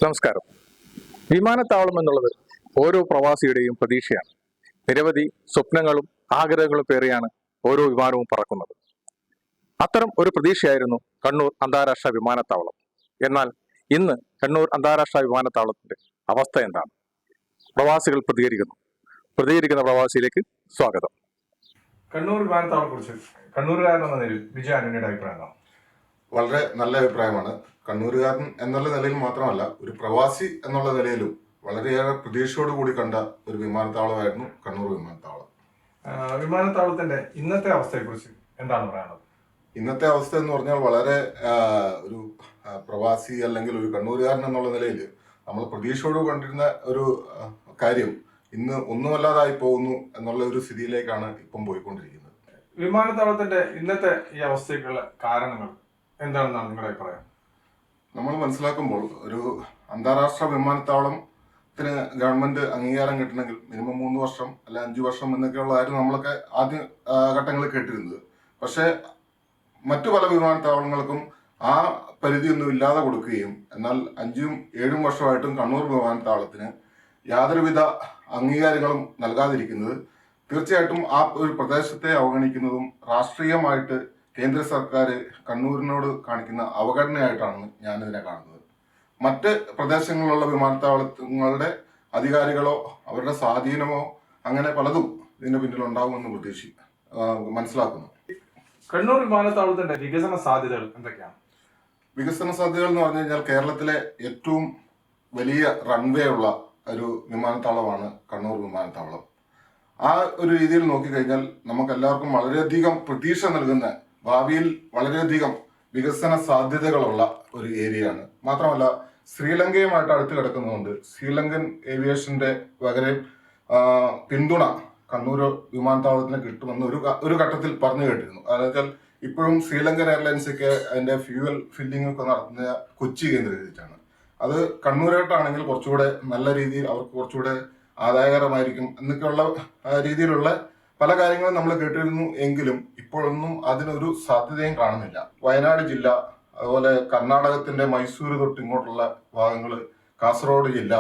നമസ്കാരം. വിമാനത്താവളം എന്നുള്ളത് ഓരോ പ്രവാസിയുടെയും പ്രതീക്ഷയാണ്. നിരവധി സ്വപ്നങ്ങളും ആഗ്രഹങ്ങളും പേറിയാണ് ഓരോ വിമാനവും പറക്കുന്നത്. അത്തരം ഒരു പ്രതീക്ഷയായിരുന്നു കണ്ണൂർ അന്താരാഷ്ട്ര വിമാനത്താവളം. എന്നാൽ ഇന്ന് കണ്ണൂർ അന്താരാഷ്ട്ര വിമാനത്താവളത്തിന്റെ അവസ്ഥ എന്താണ്? പ്രവാസികൾ പ്രതികരിക്കുന്ന പ്രവാസിയിലേക്ക് സ്വാഗതം. കണ്ണൂർ വിമാനത്താവളത്തെ കുറിച്ച് കണ്ണൂരുകാരൻ എന്ന നിലയിൽ വിജയ ആന്റണിയുടെ അഭിപ്രായം? വളരെ നല്ല അഭിപ്രായമാണ്. കണ്ണൂരുകാരൻ എന്നുള്ള നിലയിൽ മാത്രമല്ല, ഒരു പ്രവാസി എന്നുള്ള നിലയിലും വളരെയേറെ പ്രതീക്ഷയോടുകൂടി കണ്ട ഒരു വിമാനത്താവളമായിരുന്നു കണ്ണൂർ വിമാനത്താവളം. വിമാനത്താവളത്തിന്റെ ഇന്നത്തെ അവസ്ഥയെക്കുറിച്ച് എന്താണ് പറയാനുള്ളത്? ഇന്നത്തെ അവസ്ഥ എന്ന് പറഞ്ഞാൽ വളരെ ഒരു പ്രവാസി അല്ലെങ്കിൽ ഒരു കണ്ണൂരുകാരൻ എന്നുള്ള നിലയിൽ നമ്മൾ പ്രതീക്ഷയോട് കണ്ടിരുന്ന ഒരു കാര്യം ഇന്ന് ഒന്നുമല്ലാതായി പോകുന്നു എന്നുള്ള ഒരു സ്ഥിതിയിലേക്കാണ് ഇപ്പം പോയിക്കൊണ്ടിരിക്കുന്നത്. വിമാനത്താവളത്തിന്റെ ഇന്നത്തെ ഈ അവസ്ഥയ്ക്കുള്ള കാരണങ്ങൾ എന്താണെന്നാണ് നിങ്ങളുടെ അഭിപ്രായം? നമ്മൾ മനസ്സിലാക്കുമ്പോൾ ഒരു അന്താരാഷ്ട്ര വിമാനത്താവളത്തിന് ഗവൺമെന്റ് അംഗീകാരം കിട്ടണമെങ്കിൽ മിനിമം 3 വർഷം അല്ല 5 വർഷം എന്നൊക്കെയുള്ളതായിരുന്നു നമ്മളൊക്കെ ആദ്യ ഘട്ടങ്ങളിൽ കേട്ടിരുന്നത്. പക്ഷേ മറ്റു പല വിമാനത്താവളങ്ങൾക്കും ആ പരിധിയൊന്നും ഇല്ലാതെ കൊടുക്കുകയും എന്നാൽ 5-7 വർഷമായിട്ടും കണ്ണൂർ വിമാനത്താവളത്തിന് യാതൊരുവിധ അംഗീകാരങ്ങളും നൽകാതിരിക്കുന്നത് തീർച്ചയായിട്ടും ആ ഒരു പ്രദേശത്തെ അവഗണിക്കുന്നതും രാഷ്ട്രീയമായിട്ട് കേന്ദ്ര സർക്കാർ കണ്ണൂരിനോട് കാണിക്കുന്ന അവഗണനയായിട്ടാണ് ഞാനിതിനെ കാണുന്നത്. മറ്റ് പ്രദേശങ്ങളിലുള്ള വിമാനത്താവളങ്ങളുടെ അധികാരികളോ അവരുടെ സ്വാധീനമോ അങ്ങനെ പലതും ഇതിന്റെ പിന്നിൽ ഉണ്ടാകുമെന്ന് മനസ്സിലാക്കുന്നു. കണ്ണൂർ വിമാനത്താവളത്തിന്റെ വികസന സാധ്യതകൾ എന്തൊക്കെയാണ്? വികസന സാധ്യതകൾ എന്ന് പറഞ്ഞു കഴിഞ്ഞാൽ കേരളത്തിലെ ഏറ്റവും വലിയ റൺവേ ഉള്ള ഒരു വിമാനത്താവളമാണ് കണ്ണൂർ വിമാനത്താവളം. ആ ഒരു രീതിയിൽ നോക്കിക്കഴിഞ്ഞാൽ നമുക്ക് എല്ലാവർക്കും വളരെയധികം പ്രതീക്ഷ നൽകുന്ന, ഭാവിയിൽ വളരെയധികം വികസന സാധ്യതകളുള്ള ഒരു ഏരിയയാണ്. മാത്രമല്ല ശ്രീലങ്കയുമായിട്ട് അടുത്ത് കിടക്കുന്നതുകൊണ്ട് ശ്രീലങ്കൻ ഏവിയേഷന്റെ പകരം പിന്തുണ കണ്ണൂർ വിമാനത്താവളത്തിന് കിട്ടുമെന്ന് ഒരു ഘട്ടത്തിൽ പറഞ്ഞു കേട്ടിരുന്നു. അതെന്ന് വെച്ചാൽ ഇപ്പോഴും ശ്രീലങ്കൻ എയർലൈൻസ് ഒക്കെ അതിന്റെ ഫ്യൂവൽ ഫില്ലിംഗ് ഒക്കെ നടത്തുന്ന കൊച്ചി കേന്ദ്രീകരിച്ചാണ്. അത് കണ്ണൂരായിട്ടാണെങ്കിൽ കുറച്ചുകൂടെ നല്ല രീതിയിൽ അവർക്ക് കുറച്ചുകൂടെ ആദായകരമായിരിക്കും എന്നൊക്കെയുള്ള രീതിയിലുള്ള പല കാര്യങ്ങളും നമ്മൾ കേട്ടിരുന്നു. എങ്കിലും ഇപ്പോഴൊന്നും അതിനൊരു സാധ്യതയും കാണുന്നില്ല. വയനാട് ജില്ല, അതുപോലെ കർണാടകത്തിന്റെ മൈസൂർ തൊട്ട് ഇങ്ങോട്ടുള്ള ഭാഗങ്ങള്, കാസർഗോഡ് ജില്ല,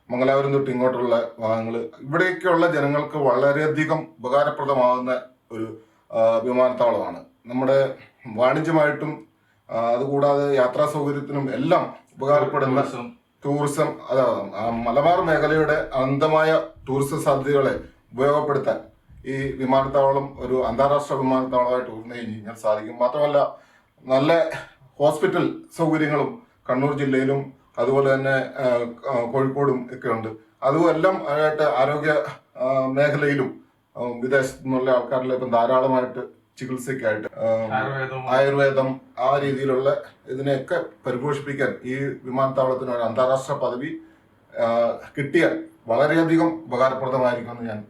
മംഗലാപുരം തൊട്ട് ഇങ്ങോട്ടുള്ള ഭാഗങ്ങള്, ഇവിടെയൊക്കെയുള്ള ജനങ്ങൾക്ക് വളരെയധികം ഉപകാരപ്രദമാകുന്ന ഒരു വിമാനത്താവളമാണ്. നമ്മുടെ വാണിജ്യമായിട്ടും അതുകൂടാതെ യാത്രാ സൗകര്യത്തിനും എല്ലാം ഉപകാരപ്പെടുന്ന ടൂറിസം, മലബാർ മേഖലയുടെ അനന്തമായ ടൂറിസം സാധ്യതകളെ ഉപയോഗപ്പെടുത്താൻ ഈ വിമാനത്താവളം ഒരു അന്താരാഷ്ട്ര വിമാനത്താവളമായിട്ട് ഉയർന്നു കഴിഞ്ഞാൽ സാധിക്കും. മാത്രമല്ല നല്ല ഹോസ്പിറ്റൽ സൗകര്യങ്ങളും കണ്ണൂർ ജില്ലയിലും അതുപോലെ തന്നെ കോഴിക്കോടും ഒക്കെ ഉണ്ട്. അതുമെല്ലാം ആയിട്ട് ആരോഗ്യ മേഖലയിലും വിദേശത്തു നിന്നുള്ള ആൾക്കാരിലെ ഇപ്പം ധാരാളമായിട്ട് ചികിത്സയ്ക്കായിട്ട് ആയുർവേദം ആ രീതിയിലുള്ള ഇതിനെയൊക്കെ പരിപോഷിപ്പിക്കാൻ ഈ വിമാനത്താവളത്തിന് ഒരു അന്താരാഷ്ട്ര പദവി കിട്ടിയാൽ വളരെയധികം ഉപകാരപ്രദമായിരിക്കുമെന്ന് ഞാൻ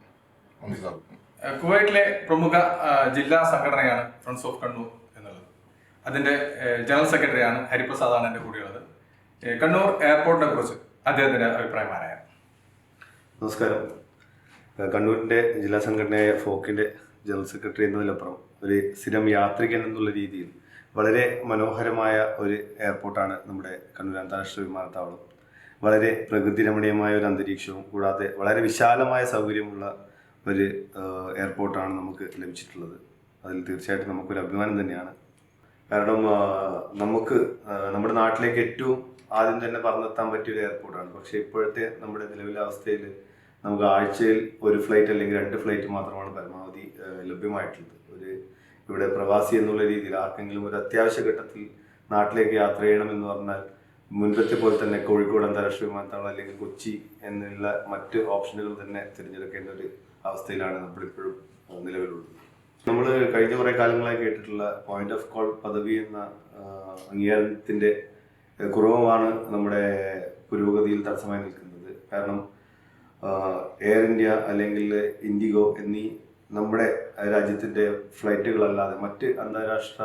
മനസ്സിലാക്കുന്നു. കുവൈറ്റിലെ പ്രമുഖ ജില്ലാ സംഘടനയാണ് ഫ്രണ്ട്സ് ഓഫ് കണ്ണൂർ എന്നുള്ളത്. അതിന്റെ ജനറൽ സെക്രട്ടറിയാണ് ഹരിപ്രസാദാണ് എൻ്റെ കൂടെയുള്ളത്. കണ്ണൂർ എയർപോർട്ടിനെ കുറിച്ച് അദ്ദേഹത്തിന്റെ അഭിപ്രായം ആരാണ്? നമസ്കാരം. കണ്ണൂരിന്റെ ജില്ലാ സംഘടനയായ ഫോക്കിന്റെ ജനറൽ സെക്രട്ടറി എന്നതിലപ്പുറം ഒരു സ്ഥിരം യാത്രികൻ എന്നുള്ള രീതിയിൽ വളരെ മനോഹരമായ ഒരു എയർപോർട്ടാണ് നമ്മുടെ കണ്ണൂർ അന്താരാഷ്ട്ര വിമാനത്താവളം. വളരെ പ്രകൃതി രമണീയമായ ഒരു അന്തരീക്ഷവും കൂടാതെ വളരെ വിശാലമായ സൗകര്യമുള്ള ഒരു എയർപോർട്ടാണ് നമുക്ക് ലഭിച്ചിട്ടുള്ളത്. അതിൽ തീർച്ചയായിട്ടും നമുക്കൊരു അഭിമാനം തന്നെയാണ്. കാരണം നമുക്ക് നമ്മുടെ നാട്ടിലേക്ക് ഏറ്റവും ആദ്യം തന്നെ പറന്നെത്താൻ പറ്റിയൊരു എയർപോർട്ടാണ്. പക്ഷേ ഇപ്പോഴത്തെ നമ്മുടെ നിലവിലെ അവസ്ഥയിൽ നമുക്ക് ആഴ്ചയിൽ 1 ഫ്ലൈറ്റ് അല്ലെങ്കിൽ 2 ഫ്ലൈറ്റ് മാത്രമാണ് പരമാവധി ലഭ്യമായിട്ടുള്ളത്. ഇവിടെ പ്രവാസി എന്നുള്ള രീതിയിൽ ആർക്കെങ്കിലും ഒരു അത്യാവശ്യ ഘട്ടത്തിൽ നാട്ടിലേക്ക് യാത്ര ചെയ്യണമെന്ന് പറഞ്ഞാൽ മുൻപത്തെ പോലെ തന്നെ കോഴിക്കോട് അന്താരാഷ്ട്ര വിമാനത്താവളം അല്ലെങ്കിൽ കൊച്ചി എന്നുള്ള മറ്റ് ഓപ്ഷനുകൾ തന്നെ തിരഞ്ഞെടുക്കേണ്ട ഒരു അവസ്ഥയിലാണ് നമ്മളിപ്പോഴും നിലവിലുള്ളത്. നമ്മൾ കഴിഞ്ഞ കുറേ കാലങ്ങളായി കേട്ടിട്ടുള്ള പോയിന്റ് ഓഫ് കോൾ പദവി എന്ന അംഗീകാരത്തിന്റെ കുറവുമാണ് നമ്മുടെ പുരോഗതിയിൽ തടസ്സമായി നിൽക്കുന്നത്. കാരണം എയർ ഇന്ത്യ അല്ലെങ്കിൽ ഇൻഡിഗോ എന്നീ നമ്മുടെ രാജ്യത്തിന്റെ ഫ്ലൈറ്റുകളല്ലാതെ മറ്റ് അന്താരാഷ്ട്ര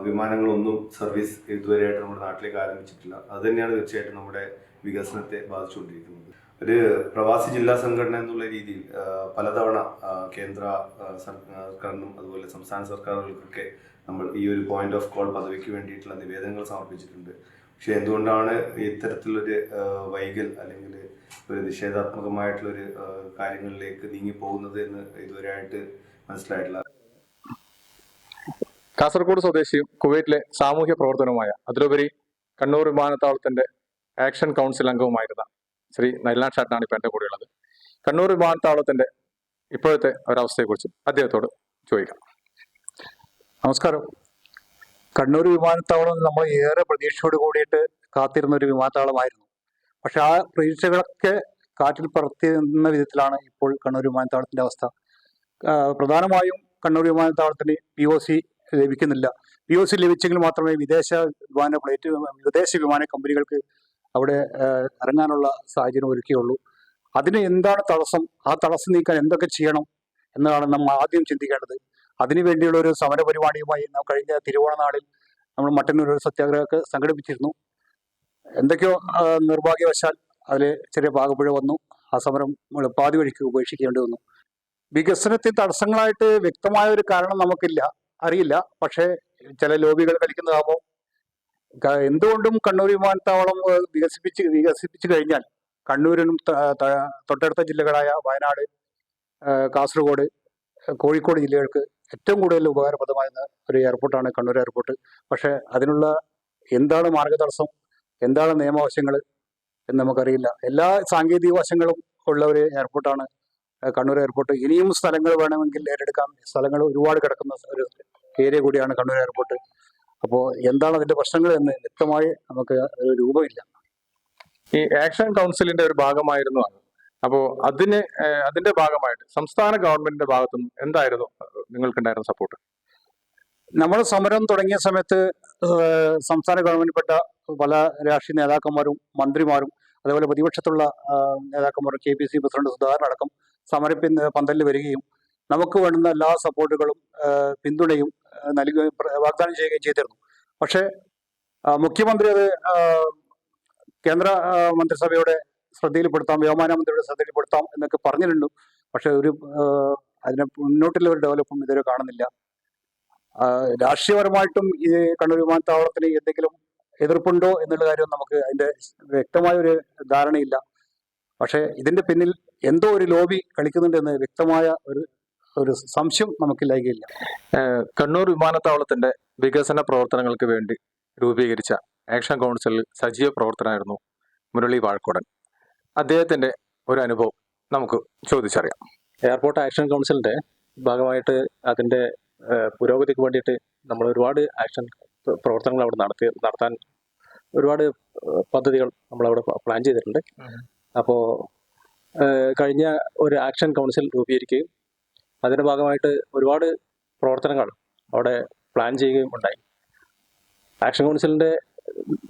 വിമാനങ്ങളൊന്നും സർവീസ് ഇതുവരെയായിട്ട് നമ്മുടെ നാട്ടിലേക്ക് ആരംഭിച്ചിട്ടില്ല. അത് തന്നെയാണ് തീർച്ചയായിട്ടും നമ്മുടെ വികസനത്തെ ബാധിച്ചുകൊണ്ടിരിക്കുന്നത്. ഒരു പ്രവാസി ജില്ലാ സംഘടന എന്നുള്ള രീതിയിൽ പലതവണ കേന്ദ്ര സർക്കാരിനും അതുപോലെ സംസ്ഥാന സർക്കാരുകൾക്കൊക്കെ നമ്മൾ ഈ ഒരു പോയിന്റ് ഓഫ് കോൾ പദവിക്ക് വേണ്ടിയിട്ടുള്ള നിവേദനങ്ങൾ സമർപ്പിച്ചിട്ടുണ്ട്. പക്ഷെ എന്തുകൊണ്ടാണ് ഇത്തരത്തിലൊരു വൈകൽ അല്ലെങ്കിൽ ഒരു നിഷേധാത്മകമായിട്ടുള്ളൊരു കാര്യങ്ങളിലേക്ക് നീങ്ങി പോകുന്നത് എന്ന് ഇതുവരെയായിട്ട് മനസ്സിലായിട്ടില്ല. കാസർഗോഡ് സ്വദേശിയും കുവൈറ്റിലെ സാമൂഹ്യ പ്രവർത്തനവുമായ അതിലുപരി കണ്ണൂർ വിമാനത്താവളത്തിന്റെ ആക്ഷൻ കൗൺസിൽ അംഗവുമായിരുന്ന ശ്രീ നൈലാൻ ഷാട്ടാണ് ഇപ്പൊ എന്റെ കൂടെയുള്ളത്. കണ്ണൂർ വിമാനത്താവളത്തിന്റെ ഇപ്പോഴത്തെ ഒരവസ്ഥയെക്കുറിച്ച് അദ്ദേഹത്തോട് ചോദിക്കാം. നമസ്കാരം. കണ്ണൂർ വിമാനത്താവളം നമ്മൾ ഏറെ പ്രതീക്ഷയോട് കൂടിയിട്ട് കാത്തിരുന്ന ഒരു വിമാനത്താവളമായിരുന്നു. പക്ഷെ ആ പ്രതീക്ഷകളൊക്കെ കാറ്റിൽ പറത്തുന്ന വിധത്തിലാണ് ഇപ്പോൾ കണ്ണൂർ വിമാനത്താവളത്തിന്റെ അവസ്ഥ. പ്രധാനമായും കണ്ണൂർ വിമാനത്താവളത്തിന് POC ലഭിക്കുന്നില്ല. POC ലഭിച്ചെങ്കിൽ മാത്രമേ വിദേശ വിമാന കമ്പനികൾക്ക് അവിടെ ഇറങ്ങാനുള്ള സാഹചര്യം ഒരുക്കുകയുള്ളൂ. അതിന് എന്താണ് തടസ്സം? ആ തടസ്സം നീക്കാൻ എന്തൊക്കെ ചെയ്യണം എന്നതാണ് നമ്മൾ ആദ്യം ചിന്തിക്കേണ്ടത്. അതിനുവേണ്ടിയുള്ള ഒരു സമര പരിപാടിയുമായി കഴിഞ്ഞ തിരുവോണ നാളിൽ നമ്മൾ മട്ടന്നൂർ ഒരു സത്യാഗ്രഹമൊക്കെ സംഘടിപ്പിച്ചിരുന്നു. എന്തൊക്കെയോ നിർഭാഗ്യവശാൽ അതിൽ ചെറിയ പാകപ്പിഴ വന്നു. ആ സമരം പാതി വഴിക്ക് ഉപേക്ഷിക്കേണ്ടി വന്നു. വികസനത്തിന് തടസ്സങ്ങളായിട്ട് വ്യക്തമായ ഒരു കാരണം അറിയില്ല. പക്ഷേ ചില ലോബികൾ കളിക്കുന്നതാകുമ്പോൾ എന്തുകൊണ്ടും കണ്ണൂർ വിമാനത്താവളം വികസിപ്പിച്ചു കഴിഞ്ഞാൽ കണ്ണൂരിനും തൊട്ടടുത്ത ജില്ലകളായ വയനാട്, കാസർഗോഡ്, കോഴിക്കോട് ജില്ലകൾക്ക് ഏറ്റവും കൂടുതൽ ഉപകാരപ്രദമായ ഒരു എയർപോർട്ടാണ് കണ്ണൂർ എയർപോർട്ട്. പക്ഷേ അതിനുള്ള എന്താണ് മാർഗതടസ്സം, എന്താണ് നിയമാവശങ്ങൾ എന്ന് നമുക്കറിയില്ല. എല്ലാ സാങ്കേതിക വശങ്ങളും ഉള്ള ഒരു എയർപോർട്ടാണ് കണ്ണൂർ എയർപോർട്ട്. ഇനിയും സ്ഥലങ്ങൾ വേണമെങ്കിൽ ഏറ്റെടുക്കാൻ സ്ഥലങ്ങൾ ഒരുപാട് കിടക്കുന്ന ഒരു ഏരിയ കൂടിയാണ് കണ്ണൂർ എയർപോർട്ട്. അപ്പോൾ എന്താണ് അതിന്റെ പ്രശ്നങ്ങൾ എന്ന് വ്യക്തമായി നമുക്ക് ഒരു രൂപമില്ല. ഈ ആക്ഷൻ കൗൺസിലിന്റെ ഒരു ഭാഗമായിരുന്നു അത്. അപ്പോൾ അതിന്റെ ഭാഗമായിട്ട് സംസ്ഥാന ഗവൺമെന്റിന്റെ ഭാഗത്തുനിന്ന് എന്തായിരുന്നു നിങ്ങൾക്കുണ്ടായിരുന്ന സപ്പോർട്ട്? നമ്മൾ സമരം തുടങ്ങിയ സമയത്ത് സംസ്ഥാന ഗവൺമെന്റിൽപ്പെട്ട പല രാഷ്ട്രീയ നേതാക്കന്മാരും മന്ത്രിമാരും അതേപോലെ പ്രതിപക്ഷത്തുള്ള നേതാക്കന്മാരും KPC പ്രസിഡന്റ് സുധാകരൻ അടക്കം പന്തലിൽ വരികയും നമുക്ക് വേണ്ടുന്ന എല്ലാ സപ്പോർട്ടുകളും പിന്തുണയും നൽകുകയും വാഗ്ദാനം ചെയ്യുകയും ചെയ്തിരുന്നു. പക്ഷേ മുഖ്യമന്ത്രി അത് കേന്ദ്ര മന്ത്രിസഭയുടെ ശ്രദ്ധയിൽപ്പെടുത്താം, വ്യോമയാന മന്ത്രിയുടെ ശ്രദ്ധയിൽപ്പെടുത്താം എന്നൊക്കെ പറഞ്ഞിട്ടുണ്ട്. പക്ഷെ അതിനെ മുന്നോട്ടുള്ള ഒരു ഡെവലപ്പും ഇതുവരെ കാണുന്നില്ല. രാഷ്ട്രീയപരമായിട്ടും ഈ കണ്ണൂർ വിമാനത്താവളത്തിന് എന്തെങ്കിലും എതിർപ്പുണ്ടോ എന്നുള്ള കാര്യം നമുക്ക് അതിന്റെ വ്യക്തമായ ഒരു ധാരണയില്ല. പക്ഷെ ഇതിന്റെ പിന്നിൽ എന്തോ ഒരു ലോബി കളിക്കുന്നുണ്ടെന്ന് വ്യക്തമായ ഒരു സംശയം നമുക്കില്ലായില്ല. കണ്ണൂർ വിമാനത്താവളത്തിന്റെ വികസന പ്രവർത്തനങ്ങൾക്ക് വേണ്ടി രൂപീകരിച്ച ആക്ഷൻ കൗൺസിലിൽ സജീവ പ്രവർത്തനമായിരുന്നു മുരളി വാഴക്കോടൻ. അദ്ദേഹത്തിന്റെ ഒരു അനുഭവം നമുക്ക് ചോദിച്ചറിയാം. എയർപോർട്ട് ആക്ഷൻ കൗൺസിലിന്റെ ഭാഗമായിട്ട് അതിന്റെ പുരോഗതിക്ക് വേണ്ടിയിട്ട് നമ്മൾ ഒരുപാട് ആക്ഷൻ പ്രവർത്തനങ്ങൾ അവിടെ നടത്താൻ ഒരുപാട് പദ്ധതികൾ നമ്മളവിടെ പ്ലാൻ ചെയ്തിട്ടുണ്ട്. അപ്പോൾ കഴിഞ്ഞ ഒരു ആക്ഷൻ കൗൺസിൽ രൂപീകരിക്കുകയും അതിന്റെ ഭാഗമായിട്ട് ഒരുപാട് പ്രവർത്തനങ്ങൾ അവിടെ പ്ലാൻ ചെയ്യുകയും ഉണ്ടായി. ആക്ഷൻ കൗൺസിലിന്റെ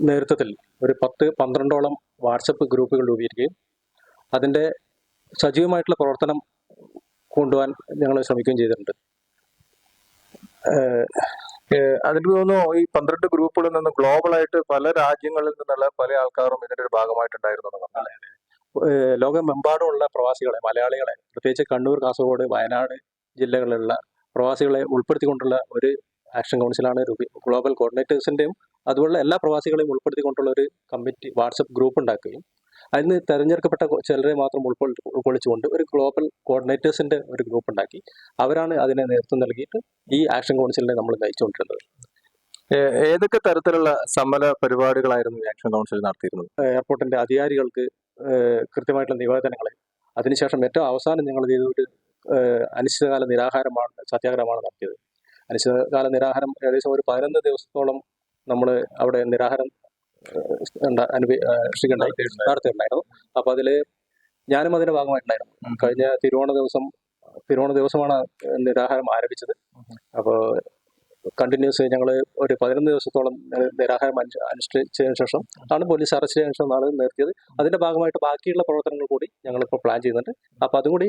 നേതൃത്വത്തിൽ ഒരു 10-12ഓളം വാട്സപ്പ് ഗ്രൂപ്പുകൾ രൂപീകരിക്കുകയും അതിന്റെ സജീവമായിട്ടുള്ള പ്രവർത്തനം കൊണ്ടുപോകാൻ ഞങ്ങൾ ശ്രമിക്കുകയും ചെയ്തിട്ടുണ്ട്. അതിന് തോന്നുന്നു ഈ 12 ഗ്രൂപ്പുകളിൽ നിന്ന് ഗ്ലോബലായിട്ട് പല രാജ്യങ്ങളിൽ നിന്നുള്ള പല ആൾക്കാരും ഇതിന്റെ ഒരു ഭാഗമായിട്ടുണ്ടായിരുന്നു. ലോകമെമ്പാടുമുള്ള പ്രവാസികളെ, മലയാളികളെ, പ്രത്യേകിച്ച് കണ്ണൂർ, കാസർഗോഡ്, വയനാട് ജില്ലകളിലുള്ള പ്രവാസികളെ ഉൾപ്പെടുത്തിക്കൊണ്ടുള്ള ഒരു ആക്ഷൻ കൗൺസിലാണ് ഗ്ലോബൽ കോർഡിനേറ്റേഴ്സിന്റെയും അതുപോലുള്ള എല്ലാ പ്രവാസികളെയും ഉൾപ്പെടുത്തിക്കൊണ്ടുള്ള ഒരു കമ്മിറ്റി വാട്സപ്പ് ഗ്രൂപ്പ് ഉണ്ടാക്കുകയും അതിന് തെരഞ്ഞെടുക്കപ്പെട്ട ചിലരെ മാത്രം ഉൾക്കൊള്ളിച്ചുകൊണ്ട് ഒരു ഗ്ലോബൽ കോർഡിനേറ്റേഴ്സിന്റെ ഒരു ഗ്രൂപ്പ് ഉണ്ടാക്കി അവരാണ് അതിനെ നേതൃത്വം നൽകിയിട്ട് ഈ ആക്ഷൻ കൗൺസിലിനെ നമ്മൾ നയിച്ചുകൊണ്ടിരുന്നത്. ഏതൊക്കെ തരത്തിലുള്ള സമര പരിപാടികളായിരുന്നു ആക്ഷൻ കൗൺസിൽ നടത്തിയിരുന്നത്? എയർപോർട്ടിന്റെ അധികാരികൾക്ക് കൃത്യമായിട്ടുള്ള നിവേദനങ്ങൾ, അതിനുശേഷം ഏറ്റവും അവസാനം ഞങ്ങൾ ചെയ്തൊരു അനിശ്ചിതകാല സത്യാഗ്രഹമാണ് നടത്തിയത്. അനിശ്ചിതകാല നിരാഹാരം ഏകദേശം ഒരു 11 ദിവസത്തോളം നമ്മൾ അവിടെ നിരാഹാരം നടത്തിയിട്ടുണ്ടായിരുന്നു. അപ്പൊ അതില് ഞാനും അതിന്റെ ഭാഗമായിട്ടുണ്ടായിരുന്നു. കഴിഞ്ഞ തിരുവോണ ദിവസമാണ് നിരാഹാരം ആരംഭിച്ചത്. അപ്പോൾ കണ്ടിന്യൂസ് ഞങ്ങൾ ഒരു 11 ദിവസത്തോളം നിരാഹാരം അനുഷ്ഠിച്ചതിന് ശേഷം ആണ് പോലീസ് അറസ്റ്റ് ചെയ്തതിനു ശേഷം നാളെ നിർത്തിയത്. അതിന്റെ ഭാഗമായിട്ട് ബാക്കിയുള്ള പ്രവർത്തനങ്ങൾ കൂടി ഞങ്ങളിപ്പോൾ പ്ലാൻ ചെയ്യുന്നുണ്ട്. അപ്പൊ അതും കൂടി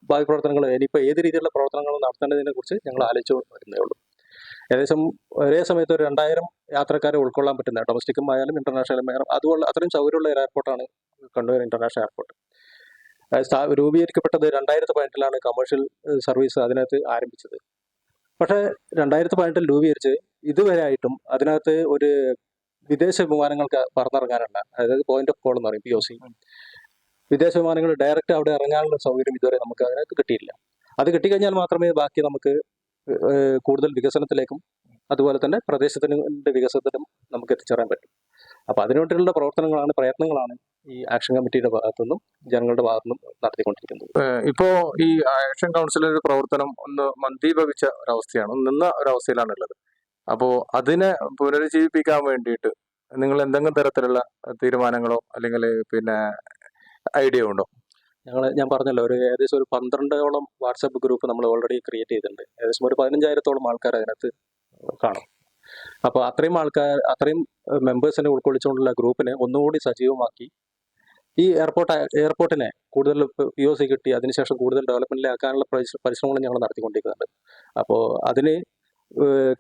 ബാക്കി പ്രവർത്തനങ്ങൾ ഇനിയിപ്പോൾ ഏത് രീതിയിലുള്ള പ്രവർത്തനങ്ങൾ നടത്തേണ്ടതിനെ കുറിച്ച് ഞങ്ങൾ ആലോചിച്ചു വരുന്നേ ഉള്ളൂ. ഏകദേശം ഒരേ സമയത്ത് ഒരു 2000 യാത്രക്കാരെ ഉൾക്കൊള്ളാൻ പറ്റുന്ന ഡൊമസ്റ്റിക്കും ആയാലും ഇന്റർനാഷണലും ആയാലും അതുപോലെ അത്രയും സൗകര്യമുള്ള ഒരു എയർപോർട്ടാണ് കണ്ണൂർ ഇന്റർനാഷണൽ എയർപോർട്ട്. രൂപീകരിക്കപ്പെട്ടത് 2018-ലാണ് കമേഴ്ഷ്യൽ സർവീസ് അതിനകത്ത് ആരംഭിച്ചത്. പക്ഷേ 2018 രൂപീകരിച്ച് ഇതുവരെ ആയിട്ടും അതിനകത്ത് ഒരു വിദേശ വിമാനങ്ങൾക്ക് പറന്നിറങ്ങാനുള്ള, അതായത് പോയിന്റ് ഓഫ് കോൾ എന്ന് പറയും, POC, വിദേശ വിമാനങ്ങൾ ഡയറക്റ്റ് അവിടെ ഇറങ്ങാനുള്ള സൗകര്യം ഇതുവരെ നമുക്ക് അതിനകത്ത് കിട്ടിയില്ല. അത് കിട്ടിക്കഴിഞ്ഞാൽ മാത്രമേ ബാക്കി നമുക്ക് കൂടുതൽ വികസനത്തിലേക്കും അതുപോലെ തന്നെ പ്രദേശത്തിന്റെ വികസനത്തിനും നമുക്ക് എത്തിച്ചേരാൻ പറ്റും. അപ്പോൾ അതിനുവേണ്ടിയുള്ള പ്രയത്നങ്ങളാണ് ഈ ആക്ഷൻ കമ്മിറ്റിയുടെ ഭാഗത്തുനിന്നും ജനങ്ങളുടെ ഭാഗത്തുനിന്നും നടത്തിക്കൊണ്ടിരിക്കുന്നത്. ഇപ്പോ ഈ ആക്ഷൻ കൗൺസിലിന്റെ പ്രവർത്തനം ഒന്ന് മന്ദീഭവിച്ച ഒരവസ്ഥയാണ്, നിന്ന ഒരവസ്ഥയിലാണ് ഉള്ളത്. അപ്പോൾ അതിനെ പുനരുജ്ജീവിപ്പിക്കാൻ വേണ്ടിയിട്ട് നിങ്ങൾ എന്തെങ്കിലും തരത്തിലുള്ള തീരുമാനങ്ങളോ അല്ലെങ്കിൽ ഐഡിയ ഉണ്ടോ? ഞാൻ പറഞ്ഞല്ലോ, ഏകദേശം ഒരു 12ഓളം വാട്സാപ്പ് ഗ്രൂപ്പ് നമ്മൾ ഓൾറെഡി ക്രിയേറ്റ് ചെയ്തിട്ടുണ്ട്. ഏകദേശം ഒരു 15,000-ഓളം ആൾക്കാർ അതിനകത്ത് കാണും. അപ്പോൾ അത്രയും മെമ്പേഴ്സിനെ ഉൾക്കൊള്ളിച്ചുകൊണ്ടുള്ള ഗ്രൂപ്പിനെ ഒന്നുകൂടി സജീവമാക്കി ഈ എയർപോർട്ടിനെ കൂടുതൽ POC കിട്ടി അതിനുശേഷം കൂടുതൽ ഡെവലപ്മെന്റിലാക്കാനുള്ള പരിശ്രമങ്ങൾ ഞങ്ങൾ നടത്തിക്കൊണ്ടിരിക്കുന്നുണ്ട്. അപ്പോൾ അതിന്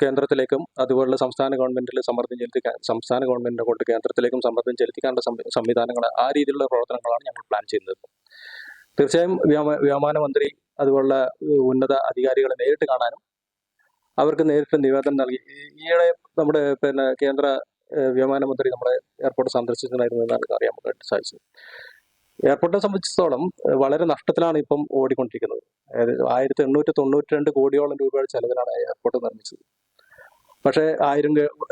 കേന്ദ്രത്തിലേക്കും അതുപോലുള്ള സംസ്ഥാന ഗവൺമെന്റിൽ സംസ്ഥാന ഗവൺമെന്റിനെ കൊണ്ട് കേന്ദ്രത്തിലേക്കും സമ്മർദ്ദം ചെലുത്തിക്കാനുള്ള സംവിധാനങ്ങൾ, ആ രീതിയിലുള്ള പ്രവർത്തനങ്ങളാണ് ഞങ്ങൾ പ്ലാൻ ചെയ്യുന്നത്. തീർച്ചയായും വ്യോമയാന മന്ത്രി അതുപോലുള്ള ഉന്നത അധികാരികളെ നേരിട്ട് കാണാനും അവർക്ക് നേരിട്ട് നിവേദനം നൽകി. ഈയിടെ നമ്മുടെ കേന്ദ്ര വ്യോമയാന മന്ത്രി നമ്മുടെ എയർപോർട്ട് സന്ദർശിച്ചിട്ടുണ്ടായിരുന്നു എന്നാണ് അറിയാൻ സാധിച്ചത്. എയർപോർട്ടിനെ സംബന്ധിച്ചിടത്തോളം വളരെ നഷ്ടത്തിലാണ് ഇപ്പം ഓടിക്കൊണ്ടിരിക്കുന്നത്. അതായത് 1892 കോടിയോളം രൂപയുടെ ചെലവിലാണ് എയർപോർട്ട് നിർമ്മിച്ചത്. പക്ഷേ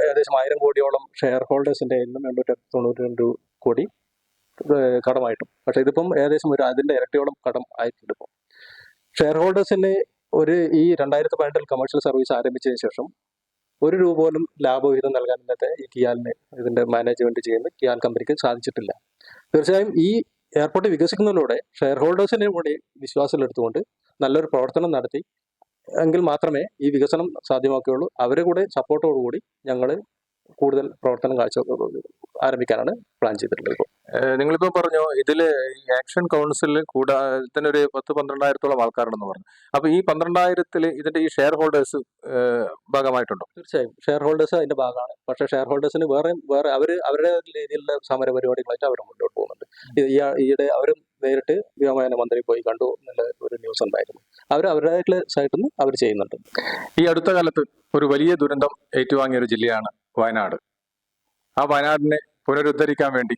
ഏകദേശം 1000 കോടിയോളം ഷെയർ ഹോൾഡേഴ്സിന്റെ 892 കോടി കടമായിട്ടും. പക്ഷെ ഇതിപ്പം ഏകദേശം അതിന്റെ ഇരട്ടിയോളം കടം ആയിട്ടുണ്ട്. ഇപ്പം ഷെയർ ഹോൾഡേഴ്സിന് ഈ 2018 കമേഴ്ഷ്യൽ സർവീസ് ആരംഭിച്ചതിന് ശേഷം 1 രൂപ പോലും ലാഭവിഹിതം നൽകാൻ ഇന്നത്തെ ഈ കിയാലിന്, ഇതിന്റെ മാനേജ്മെന്റ് ചെയ്യുന്ന കിയാൽ കമ്പനിക്ക് സാധിച്ചിട്ടില്ല. തീർച്ചയായും ഈ എയർപോർട്ട് വികസിക്കുന്നതിലൂടെ ഷെയർ ഹോൾഡേഴ്സിനെ കൂടി വിശ്വാസത്തിലെടുത്തുകൊണ്ട് നല്ലൊരു പ്രവർത്തനം നടത്തി എങ്കിൽ മാത്രമേ ഈ വികസനം സാധ്യമാക്കുകയുള്ളൂ. അവരെ കൂടെ സപ്പോർട്ടോടുകൂടി ഞങ്ങൾ കൂടുതൽ പ്രവർത്തനം ആരംഭിക്കാനാണ് പ്ലാൻ ചെയ്തിട്ടുള്ളത്. ഇപ്പോൾ നിങ്ങളിപ്പോൾ പറഞ്ഞു ഇതിൽ ഈ ആക്ഷൻ കൗൺസിലിൽ കൂടാതെ തന്നെ ഒരു 10-12,000-ഓളം ആൾക്കാരുണ്ടെന്ന് പറഞ്ഞു. അപ്പോൾ ഈ 12,000-ൽ ഇതിന്റെ ഈ ഷെയർ ഹോൾഡേഴ്സ് ഭാഗമായിട്ടുണ്ടോ? തീർച്ചയായും ഷെയർ ഹോൾഡേഴ്സ് അതിന്റെ ഭാഗമാണ്. പക്ഷേ ഷെയർ ഹോൾഡേഴ്സിന് വേറെ അവരുടെ രീതിയിലുള്ള സമര പരിപാടികളായിട്ട് അവർ മുന്നോട്ട് പോകുന്നുണ്ട്. ഈയിടെ അവരും നേരിട്ട് വ്യോമയാന മന്ത്രി പോയി കണ്ടു എന്നുള്ള ഒരു ന്യൂസ് ഉണ്ടായിരുന്നു. അവരുടേതായിട്ടുള്ള സൈഡിൽ നിന്ന് അവർ ചെയ്യുന്നുണ്ട്. ഈ അടുത്ത കാലത്ത് ഒരു വലിയ ദുരന്തം ഏറ്റുവാങ്ങിയ ഒരു ജില്ലയാണ് വയനാട്. ആ വയനാടിനെ പുനരുദ്ധരിക്കാൻ വേണ്ടി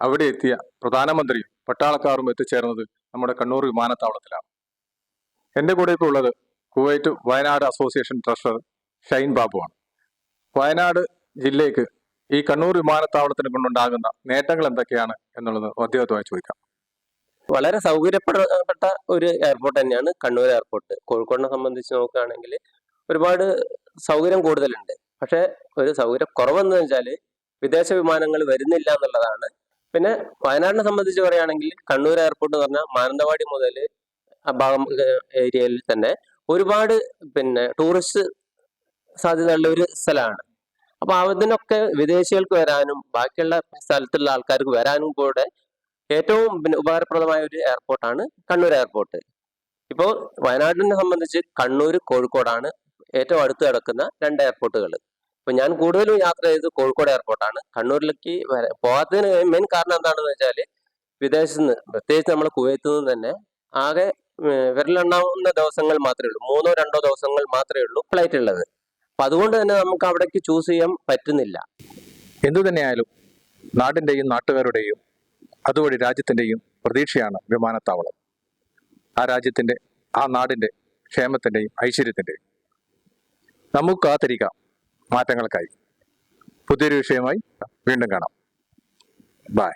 അവിടെ എത്തിയ പ്രധാനമന്ത്രിയും പട്ടാളക്കാരും എത്തിച്ചേർന്നത് നമ്മുടെ കണ്ണൂർ വിമാനത്താവളത്തിലാണ്. എൻ്റെ കൂടെ ഇപ്പോൾ ഉള്ളത് Kuwait Wayanad association treasurer Shine ബാബുവാണ്. വയനാട് ജില്ലയ്ക്ക് ഈ കണ്ണൂർ വിമാനത്താവളത്തിന് കൊണ്ടുണ്ടാകുന്ന നേട്ടങ്ങൾ എന്തൊക്കെയാണ് എന്നുള്ളത് അദ്ദേഹത്തുമായി ചോദിക്കാം. വളരെ സൗകര്യപ്പെട്ട ഒരു എയർപോർട്ട് തന്നെയാണ് കണ്ണൂർ എയർപോർട്ട്. കോഴിക്കോടിനെ സംബന്ധിച്ച് നോക്കുകയാണെങ്കിൽ ഒരുപാട് സൗകര്യം കൂടുതലുണ്ട്. പക്ഷേ ഒരു സൗകര്യം കുറവെന്ന് വെച്ചാൽ വിദേശ വിമാനങ്ങൾ വരുന്നില്ല എന്നുള്ളതാണ്. പിന്നെ വയനാടിനെ സംബന്ധിച്ച് പറയുകയാണെങ്കിൽ കണ്ണൂർ എയർപോർട്ട് എന്ന് പറഞ്ഞാൽ മാനന്തവാടി മുതൽ ആ ഭാഗം ഏരിയയിൽ തന്നെ ഒരുപാട് ടൂറിസ്റ്റ് സാധ്യതയുള്ള ഒരു സ്ഥലമാണ്. അപ്പൊ അതിനൊക്കെ വിദേശികൾക്ക് വരാനും ബാക്കിയുള്ള സ്ഥലത്തുള്ള ആൾക്കാർക്ക് വരാനും കൂടെ ഏറ്റവും ഉപകാരപ്രദമായ ഒരു എയർപോർട്ടാണ് കണ്ണൂർ എയർപോർട്ട്. ഇപ്പോൾ വയനാടിനെ സംബന്ധിച്ച് കണ്ണൂർ, കോഴിക്കോടാണ് ഏറ്റവും അടുത്ത് കിടക്കുന്ന 2 എയർപോർട്ടുകൾ. ഇപ്പൊ ഞാൻ കൂടുതലും യാത്ര ചെയ്തത് കോഴിക്കോട് എയർപോർട്ടാണ്. കണ്ണൂരിലേക്ക് പോകാത്തതിന് മെയിൻ കാരണം എന്താണെന്ന് വെച്ചാൽ വിദേശത്ത് നിന്ന്, പ്രത്യേകിച്ച് നമ്മൾ കുവൈത്തിൽ നിന്ന് തന്നെ ആകെ വിരലെണ്ണാവുന്ന ദിവസങ്ങൾ മാത്രമേ ഉള്ളൂ, 3-2 ദിവസങ്ങൾ മാത്രമേ ഉള്ളൂ ഫ്ലൈറ്റ് ഉള്ളത്. അപ്പൊ അതുകൊണ്ട് തന്നെ നമുക്ക് അവിടേക്ക് ചൂസ് ചെയ്യാൻ പറ്റുന്നില്ല. എന്തു തന്നെയായാലും നാടിന്റെയും നാട്ടുകാരുടെയും അതുവഴി രാജ്യത്തിന്റെയും പ്രതീക്ഷയാണ് വിമാനത്താവളം. ആ രാജ്യത്തിന്റെ, ആ നാടിന്റെ ക്ഷേമത്തിന്റെയും ഐശ്വര്യത്തിന്റെയും. നമുക്ക് കാത്തിരിക്കാം മാറ്റങ്ങൾക്കായി. പുതിയൊരു വിഷയമായി വീണ്ടും കാണാം. ബൈ.